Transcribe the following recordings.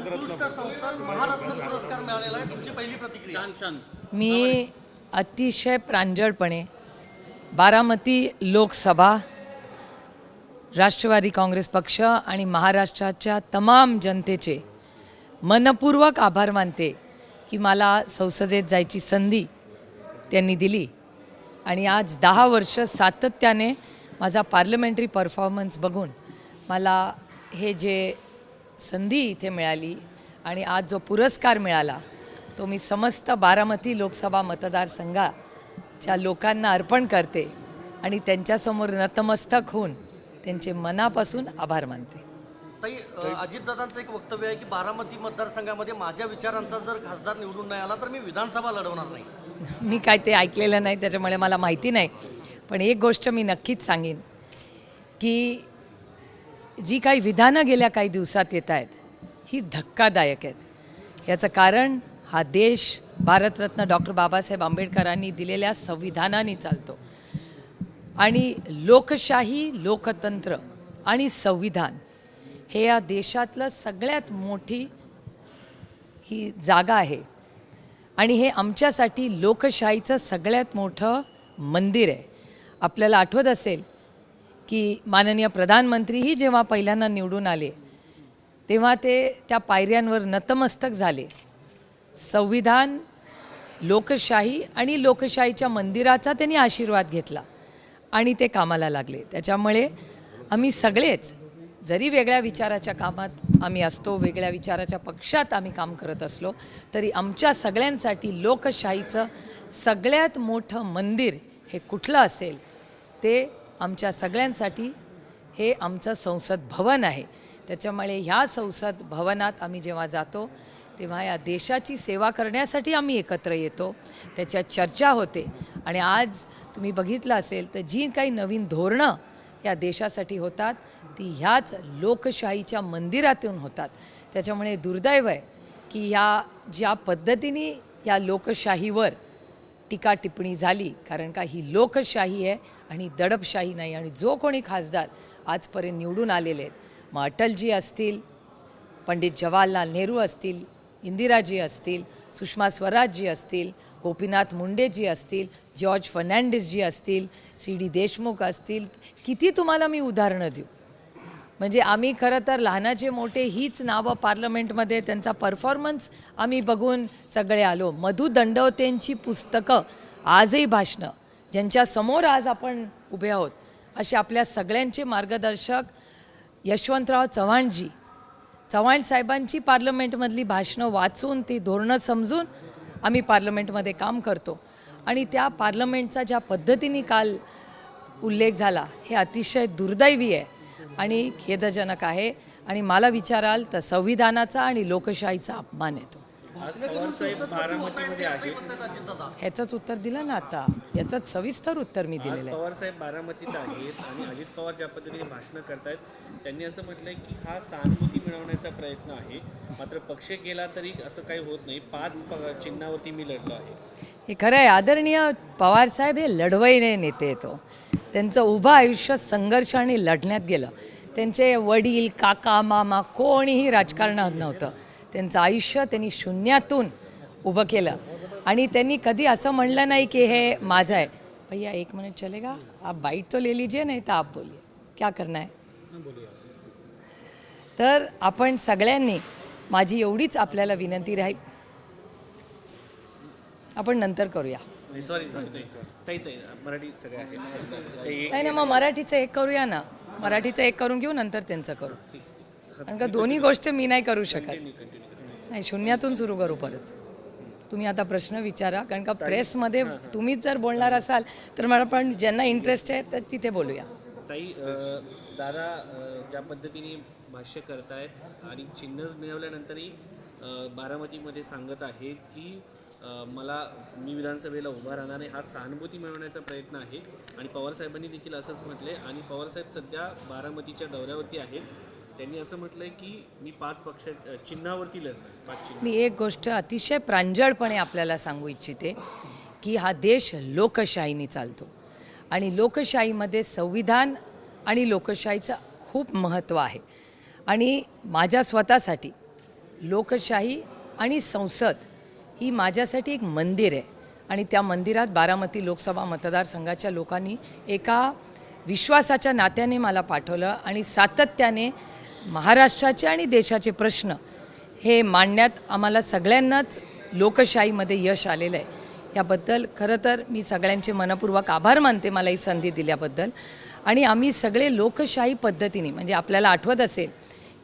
उत्कृष्ट संसद महारत्न पुरस्कार मिळालेला आहे, तुमची पहिली प्रतिक्रिया? मी अतिशय प्रांजळपणे बारामती लोकसभा, राष्ट्रवादी काँग्रेस पक्ष आणि महाराष्ट्राच्या तमाम जनतेचे मनपूर्वक आभार मानते की मला संसदेत जायची संधी त्यांनी दिली आणि आज 10 वर्ष सातत्याने माझा पार्लमेंटरी परफॉर्मन्स बघून मला हे जे संधी इथे मिळाली आणि आज जो पुरस्कार मिळाला तो मी समस्त बारामती लोकसभा मतदारसंघाच्या लोकांना अर्पण करते आणि त्यांच्यासमोर नतमस्तक होऊन त्यांचे मनापासून आभार मानते. ताई, अजितदादांचं एक वक्तव्य आहे की बारामती मतदारसंघामध्ये माझ्या विचारांचा जर खासदार निवडून नाही आला तर मी विधानसभा लढवणार नाही. मी काय ते ऐकलेलं नाही त्याच्यामुळे मला माहिती नाही, पण एक गोष्ट मी नक्कीच सांगेन की जी काही विधानं गेल्या काही दिवसात येत आहेत ही धक्कादायक आहेत. याचं कारण हा देश भारतरत्न डॉक्टर बाबासाहेब आंबेडकरांनी दिलेल्या संविधानाने चालतो आणि लोकशाही, लोकतंत्र आणि संविधान हे या देशातलं सगळ्यात मोठी ही जागा आहे आणि हे आमच्यासाठी लोकशाहीचं सगळ्यात मोठं मंदिर आहे. आपल्याला आठवत असेल की माननीय प्रधानमंत्रीही जेव्हा पहिल्यांदा निवडून आले तेव्हा ते त्या पायऱ्यांवर नतमस्तक झाले. संविधान, लोकशाही आणि लोकशाहीच्या मंदिराचा त्यांनी आशीर्वाद घेतला आणि ते कामाला लागले. त्याच्यामुळे आम्ही सगळेच जरी वेगळ्या विचाराच्या कामात आम्ही असतो, वेगळ्या विचाराच्या पक्षात आम्ही काम करत असलो तरी आमच्या सगळ्यांसाठी लोकशाहीचं सगळ्यात मोठं मंदिर हे कुठलं असेल ते आमच्या सगळ्यांसाठी हे आमचं संसद भवन आहे. त्याच्यामुळे ह्या संसद भवनात आम्ही जेव्हा जातो तेव्हा या देशाची सेवा करण्यासाठी आम्ही एकत्र येतो, त्याच्यात चर्चा होते आणि आज तुम्ही बघितलं असेल तर जी काही नवीन धोरणं या देशासाठी होतात ती ह्याच लोकशाहीच्या मंदिरातून होतात. त्याच्यामुळे दुर्दैव आहे की ह्या ज्या पद्धतीने या लोकशाहीवर टीका टिप्पणी झाली, कारण का ही लोकशाही आहे आणि दडपशाही नाही. आणि जो कोणी खासदार आजपर्यंत निवडून आलेले आहेत, मग अटलजी असतील, पंडित जवाहरलाल नेहरू असतील, इंदिराजी असतील, सुषमा स्वराजजी असतील, गोपीनाथ मुंडेजी असतील, जॉर्ज फर्नांडिसजी असतील, CD देशमुख असतील, किती तुम्हाला मी उदाहरणं देऊ. म्हणजे आम्ही खरं तर लहानाचे मोठे हीच नावं पार्लमेंटमध्ये त्यांचा परफॉर्मन्स आम्ही बघून सगळे आलो. मधु दंडवतेंची पुस्तकं, आजही भाषणं, ज्यांच्यासमोर आज आपण उभे आहोत असे आपल्या सगळ्यांचे मार्गदर्शक यशवंतराव चव्हाण साहेबांची पार्लमेंटमधली भाषणं वाचून ती धोरणं समजून आम्ही पार्लमेंटमध्ये काम करतो आणि त्या पार्लमेंटचा ज्या पद्धतीने काल उल्लेख झाला हे अतिशय दुर्दैवी आहे आणि खेदजनक आहे आणि मला विचाराल तर संविधानाचा आणि लोकशाहीचा अपमान येतो. ह्याचंच उत्तर दिलं ना आता, याचंच सविस्तर उत्तर मी दिलेलं आहे. पवार साहेब बारामतीत आहेत आणि अजित पवार ज्या पद्धतीने भाषणं करतायत त्यांनी असं म्हटलंय की हा सहानुभूती मिळवण्याचा प्रयत्न आहे, मात्र पक्ष केला तरी असं काही होत नाही, 5 चिन्हावरती मी लढलो आहे. हे खरं आहे. आदरणीय पवारसाहेब हे लढवैने नेते येतो. त्यांचं उभं आयुष्य संघर्ष आणि लढण्यात गेलं. त्यांचे वडील, काका, मामा कोणीही राजकारणात नव्हतं. त्यांचं आयुष्य त्यांनी शून्यातून उभं केलं आणि त्यांनी कधी असं म्हणलं नाही की हे माझं आहे. भैया 1 मिनट चलेगा, आप बाईट तो ले लीजिए, नहीं तो आप बोलिए, क्या करना है. तर आपण सगळ्यांनी, माझी एवढीच आपल्याला विनंती राहील, आपण नंतर करूया. सॉरी मराठी सगळे आहे नाही ना, मग मराठीचं एक करूया ना, मराठीचं एक करून घेऊ, नंतर त्यांचं करू. कारण का दोन्ही गोष्टी मी नाही करू शकत. नाही, शून्यातून सुरू करू परत. तुम्ही आता प्रश्न विचारा, कारण का प्रेसमध्ये तुम्हीच जर बोलणार असाल तर मला पण ज्यांना इंटरेस्ट आहे तर तिथे बोलूया. ताई, दादा ज्या पद्धतीने भाष्य करतायत आणि चिन्ह मिळवल्यानंतरही बारामतीमध्ये सांगत आहेत की मी विधानसभेला उभा राहणार आहे, हा सहानुभूती मिळवण्याचा प्रयत्न आहे आणि पवारसाहेबांनी देखील असंच म्हटले. आणि पवारसाहेब सध्या बारामतीच्या दौऱ्यावरती आहेत. त्यांनी असं म्हटलंय की मी 5 पक्ष चिन्हावरती लढणार. मी एक गोष्ट अतिशय प्रांजळपणे आपल्याला सांगू इच्छिते की हा देश लोकशाहीने चालतो आणि लोकशाहीमध्ये संविधान आणि लोकशाहीचं खूप महत्त्व आहे. आणि माझ्या स्वतःसाठी लोकशाही आणि संसद ही माझ्यासाठी एक मंदिर आहे आणि त्या मंदिरात बारामती लोकसभा मतदारसंघाच्या लोकांनी एका विश्वासाच्या नात्याने मला पाठवलं आणि सातत्याने महाराष्ट्राचे आणि देशाचे प्रश्न हे मांडण्यात आम्हाला सगळ्यांनाच लोकशाहीमध्ये यश आलेलं आहे. याबद्दल खरं तर मी सगळ्यांचे मनपूर्वक आभार मानते मला ही संधी दिल्याबद्दल. आणि आम्ही सगळे लोकशाही पद्धतीने, म्हणजे आपल्याला आठवत असेल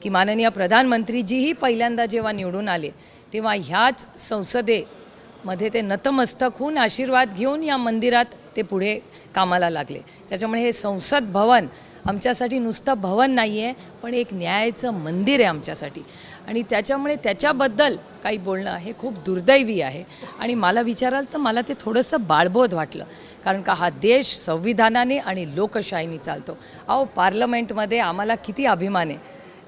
की माननीय प्रधानमंत्रीजीही पहिल्यांदा जेव्हा निवडून आले तेव्हा ह्याच संसदेमध्ये ते नतमस्तक होऊन आशीर्वाद घेऊन या मंदिरात ते पुढे कामाला लागले. त्याच्यामुळे हे संसद भवन आमच्यासाठी नुसतं भवन नाही आहे, पण एक न्यायाचं मंदिर आहे आमच्यासाठी. आणि त्याच्यामुळे त्याच्याबद्दल काही बोलणं हे खूप दुर्दैवी आहे. आणि मला विचाराल तर मला ते थोडंसं बाळबोध वाटलं, कारण का हा देश संविधानाने आणि लोकशाहीने चालतो. अहो, पार्लमेंटमध्ये आम्हाला किती अभिमान आहे.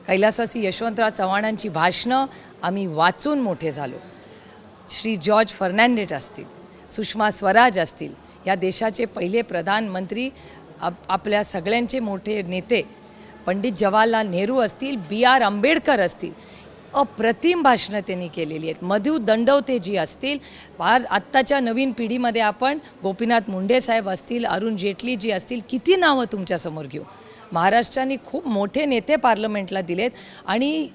कैलासवासी यशवंतराव चव्हाणांची भाषणं आम्ही वाचून मोठे झालो. श्री जॉर्ज फर्नांडिस असतील, सुषमा स्वराज असतील, या देशाचे पहिले प्रधानमंत्री, आपल्या सगळ्यांचे मोठे नेते पंडित जवाहरलाल नेहरू असतील, B.R. आंबेडकर असतील, अप्रतिम भाषणं त्यांनी केलेली आहेत. मधु दंडवतेजी असतील, फार आत्ताच्या नवीन पिढीमध्ये आपण गोपीनाथ मुंडे साहेब असतील, अरुण जेटलीजी असतील, किती नावं तुमच्यासमोर घेऊ. महाराष्ट्राने खूप मोठे नेते पार्लमेंटला दिलेत आणि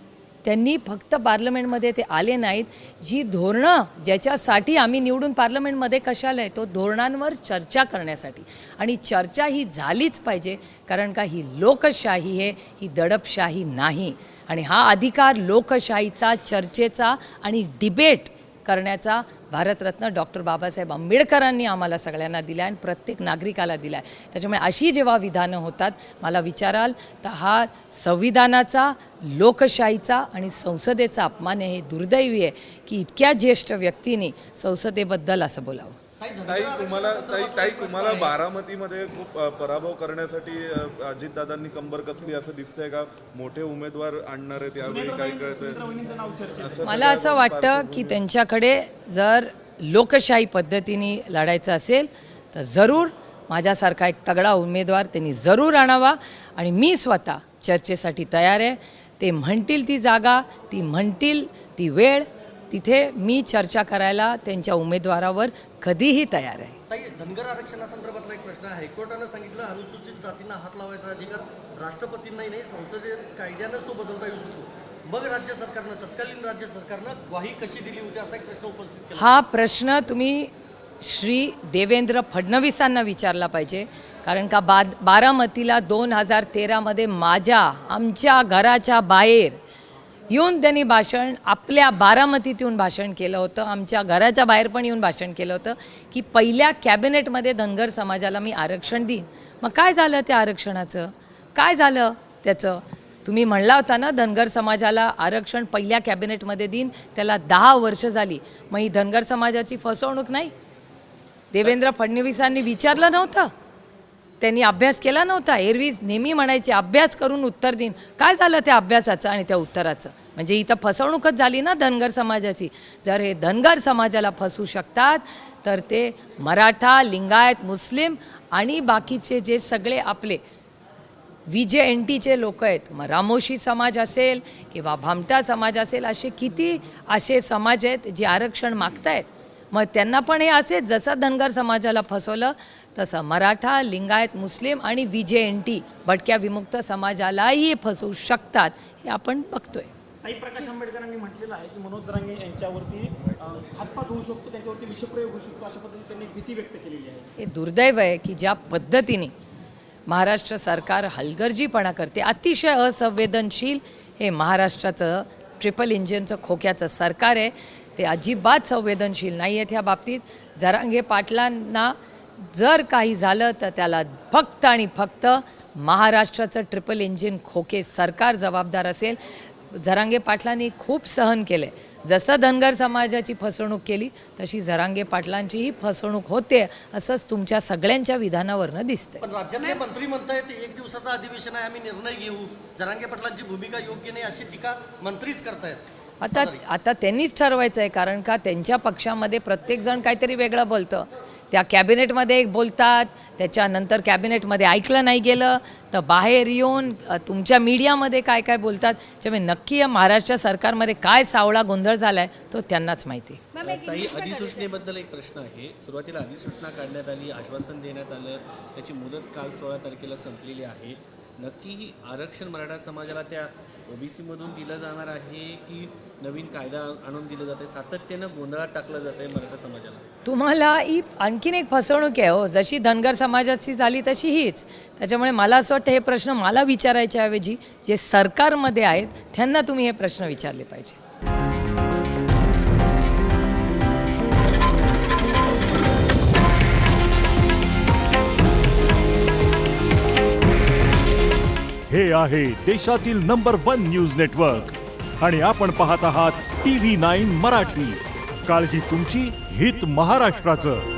त्यांनी फक्त पार्लमेंटमध्ये ते आले नाहीत, जी धोरणं ज्याच्यासाठी आम्ही निवडून पार्लमेंटमध्ये कशाला येतो, धोरणांवर चर्चा करण्यासाठी. आणि चर्चा ही झालीच पाहिजे, कारण का ही लोकशाही आहे, ही दडपशाही नाही. आणि हा अधिकार लोकशाहीचा, चर्चेचा आणि डिबेट करण्याचा भारतरत्न डॉक्टर बाबासाहेब आंबेडकरांनी आम्हाला सगळ्यांना दिला आणि प्रत्येक नागरिकाला दिला आहे. त्याच्यामुळे अशी जेव्हा विधानं होतात, मला विचाराल तर हा संविधानाचा, लोकशाहीचा आणि संसदेचा अपमान आहे. हे दुर्दैवी आहे की इतक्या ज्येष्ठ व्यक्तींनी संसदेबद्दल असं बोलावं. ताई तुम्हाला बारामतीमध्ये खूप पराभव करण्यासाठी अजितदादांनी कंबर कसली असं दिसतंय का? मोठे उमेदवार आणणार आहेत यावेळी, काय कळतंय? मला असं वाटतं की त्यांच्याकडे जर लोकशाही पद्धतीने लढायचं असेल तर जरूर माझ्यासारखा एक तगडा उमेदवार त्यांनी जरूर आणावा. आणि मी स्वतः चर्चेसाठी तयार आहे. ते म्हणतील ती जागा, ती म्हणतील ती वेळ, तिथे मी चर्चा करायला त्यांच्या उमेदवारावर कधीही तयार आहे. ताई, धनगर आरक्षणासंदर्भातला एक प्रश्न आहे. हायकोर्टानं सांगितलं अनुसूचित जातींना हात लावायचा अधिकार राष्ट्रपतींनाही नाही, संसदेत कायद्यानंच तो बदलता येऊ शकतो. मग राज्य सरकारनं, तत्कालीन राज्य सरकारनं ग्वाही कशी दिली होती असा एक प्रश्न उपस्थित केला. हा प्रश्न तुम्ही श्री देवेंद्र फडणवीसांना विचारला पाहिजे, कारण का बारामतीला 2013मध्ये आमच्या घराच्या बाहेर येऊन त्यांनी भाषण, आपल्या बारामतीत येऊन भाषण केलं होतं, आमच्या घराच्या बाहेर पण येऊन भाषण केलं होतं की पहिल्या कॅबिनेटमध्ये धनगर समाजाला मी आरक्षण देईन. मग काय झालं त्या आरक्षणाचं? काय झालं त्याचं? तुम्ही म्हणला होता ना धनगर समाजाला आरक्षण पहिल्या कॅबिनेटमध्ये देईन, त्याला 10 वर्ष झाली. मग ही धनगर समाजाची फसवणूक नाही? देवेंद्र फडणवीसांनी विचारलं नव्हतं? त्यांनी अभ्यास केला नव्हता? एरवी नेहमी म्हणायचे अभ्यास करून उत्तर देईन. काय झालं त्या अभ्यासाचं आणि त्या उत्तराचं? म्हणजे इथं फसवणूकच झाली ना धनगर समाजाची. जर हे धनगर समाजाला फसवू शकतात तर ते मराठा, लिंगायत, मुस्लिम आणि बाकीचे जे सगळे आपले VJNTचे लोक आहेत, मग रामोशी समाज असेल किंवा भामटा समाज असेल, असे किती असे समाज आहेत जे आरक्षण मागतायत. मग त्यांना पण हे असेच, जसं धनगर समाजाला फसवलं तसं मराठा, लिंगायत, मुस्लिम आणि VJNT भटक्या विमुक्त समाजालाही फसवू शकतात, हे आपण बघतोय. ताई, प्रकाश आंबेडकरांनी म्हटलेलं आहे की मनोज जरांगे यांच्यावरती हातपात होऊ शकतो, त्यांच्यावरती विषप्रयोग होऊ शकतो, अशा पद्धतीने त्यांनी भीती व्यक्त केलेली आहे. हे दुर्दैव आहे की ज्या पद्धतीने महाराष्ट्र सरकार हलगर्जीपणा करते, अतिशय असंवेदनशील हे महाराष्ट्राचं ट्रिपल इंजिनचं खोक्याचं सरकार आहे. ते अजिबात संवेदनशील नाही आहेत ह्या बाबतीत. जरांगे पाटलांना जर काही झालं तर त्याला फक्त आणि फक्त महाराष्ट्राचं ट्रिपल इंजिन खोके सरकार जबाबदार असेल. जरांगे पाटलांनी खूप सहन केले. जसं धनगर समाजाची फसवणूक केली तशी जरांगे पाटलांचीही फसवणूक होते, असंच तुमच्या सगळ्यांच्या विधानावरनं दिसतंय. पण राज्यातले मंत्री म्हणतायत 1 दिवसाचं अधिवेशन आहे, आम्ही निर्णय घेऊ, जरांगे पाटलांची भूमिका योग्य नाही अशी टीका मंत्रीच करतायत. आता त्यांनीच ठरवायचं आहे, कारण का त्यांच्या पक्षामध्ये प्रत्येकजण काहीतरी वेगळं बोलतं. त्या कॅबिनेटमध्ये एक बोलतात, त्याच्यानंतर कॅबिनेटमध्ये ऐकलं नाही गेलं तर बाहेर येऊन तुमच्या मीडियामध्ये काय काय बोलतात. त्यामुळे नक्की या महाराष्ट्र सरकारमध्ये काय सावळा गोंधळ झाला आहे तो त्यांनाच माहिती. ताई, अधिसूचनेबद्दल एक प्रश्न आहे. सुरुवातीला अधिसूचना काढण्यात आली, आश्वासन देण्यात आलं, त्याची मुदत काल 16 तारखेला संपलेली आहे. नक्की ही आरक्षण मराठा समाजाला त्या ओबीसी मधून दिलं जाणार आहे की नवीन कायदा आणून दिलं जाते? सातत्यानं गोंधळात टाकलं जात आहे मराठा समाजाला. तुम्हाला ही आणखीन एक फसवणूक आहे हो. जशी धनगर समाजाची झाली तशी हीच. त्याच्यामुळे मला असं वाटतं हे प्रश्न मला विचारायच्या ऐवजी जे सरकारमध्ये आहेत त्यांना तुम्ही हे प्रश्न विचारले पाहिजेत. हे आहे देशातील नंबर 1 न्यूज नेटवर्क आणि आपण पाहत आहात TV9 मराठी. काळजी तुमची, हित महाराष्ट्राचं.